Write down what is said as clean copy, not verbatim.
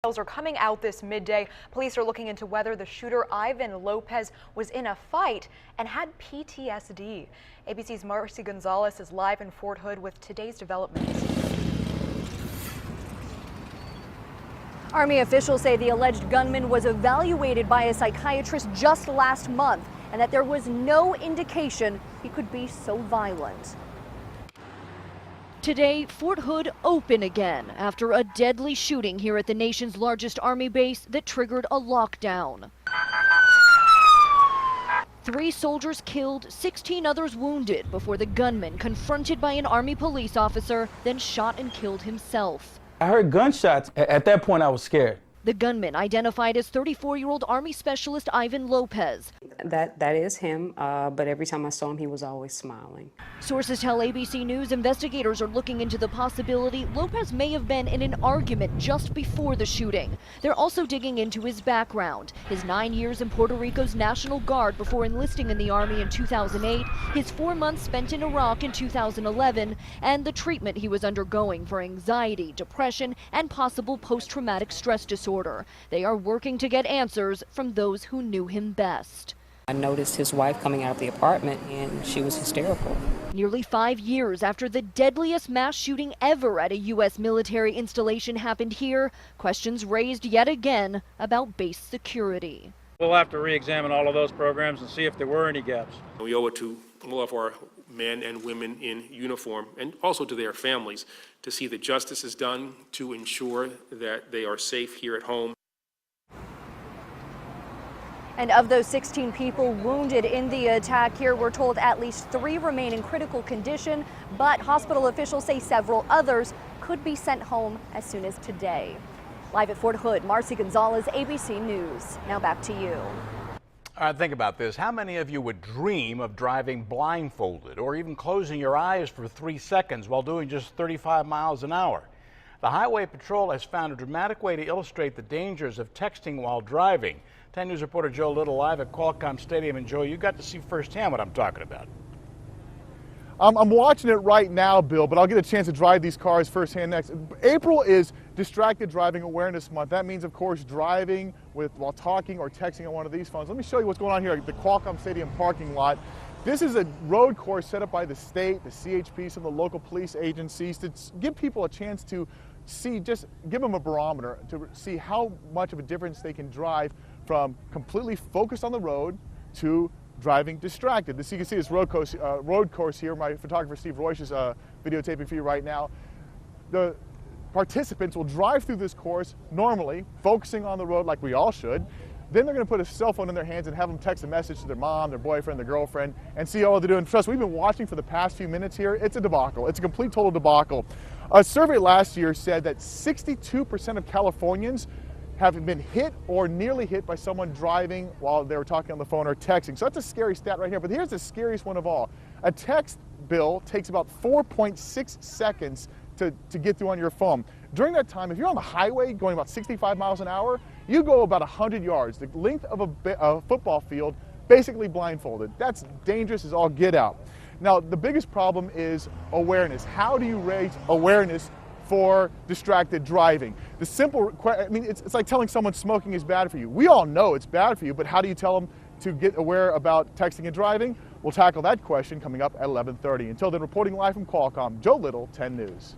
Details are coming out this midday. Police are looking into whether the shooter Ivan Lopez was in a fight and had PTSD. ABC's Marcy Gonzalez is live in Fort Hood with today's developments. Army officials say the alleged gunman was evaluated by a psychiatrist just last month and that there was no indication he could be so violent. Today, Fort Hood open again after a deadly shooting here at the nation's largest Army base that triggered a lockdown. 3 soldiers killed, 16 others wounded before the gunman, confronted by an Army police officer, then shot and killed himself. I heard gunshots. At that point, I was scared. The gunman, identified as 34-year-old Army Specialist Ivan Lopez. That is him, but every time I saw him, he was always smiling. Sources tell ABC News investigators are looking into the possibility Lopez may have been in an argument just before the shooting. They're also digging into his background, his 9 years in Puerto Rico's National Guard before enlisting in the Army in 2008, his 4 months spent in Iraq in 2011, and the treatment he was undergoing for anxiety, depression, and possible post-traumatic stress disorder. They are working to get answers from those who knew him best. I noticed his wife coming out of the apartment and she was hysterical. Nearly 5 years after the deadliest mass shooting ever at a U.S. military installation happened here, questions raised yet again about base security. We'll have to re-examine all of those programs and see if there were any gaps. We owe it to all of our men and women in uniform and also to their families to see that justice is done to ensure that they are safe here at home. And of those 16 people wounded in the attack here, we're told at least 3 remain in critical condition, but hospital officials say several others could be sent home as soon as today. Live at Fort Hood, Marcy Gonzalez, ABC News. Now back to you. All right, think about this. How many of you would dream of driving blindfolded or even closing your eyes for 3 seconds while doing just 35 miles an hour? The Highway Patrol has found a dramatic way to illustrate the dangers of texting while driving. 10 News reporter Joe Little live at Qualcomm Stadium. And Joe, you got to see firsthand what I'm talking about. I'm watching it right now, Bill, but I'll get a chance to drive these cars firsthand next. April is Distracted Driving Awareness Month. That means, of course, driving while talking or texting on one of these phones. Let me show you what's going on here at the Qualcomm Stadium parking lot. This is a road course set up by the state, the CHP, some of the local police agencies to give people a chance to see, just give them a barometer to see how much of a difference they can drive from completely focused on the road to driving distracted. This, you can see this road course here. My photographer Steve Royce is videotaping for you right now. The participants will drive through this course normally, focusing on the road like we all should. Then they're going to put a cell phone in their hands and have them text a message to their mom, their boyfriend, their girlfriend, and see how they're doing. Trust me, we've been watching for the past few minutes here. It's a debacle. It's a complete, total debacle. A survey last year said that 62% of Californians have been hit or nearly hit by someone driving while they were talking on the phone or texting. So that's a scary stat right here. But here's the scariest one of all. A text, Bill, takes about 4.6 seconds to get through on your phone. During that time, if you're on the highway going about 65 miles an hour, you go about 100 yards, the length of a football field, basically blindfolded. That's dangerous as all get out. Now, the biggest problem is awareness. How do you raise awareness for distracted driving? The simple, I mean, it's like telling someone smoking is bad for you. We all know it's bad for you, but how do you tell them to get aware about texting and driving? We'll tackle that question coming up at 11:30. Until then, reporting live from Qualcomm, Joe Little, 10 News.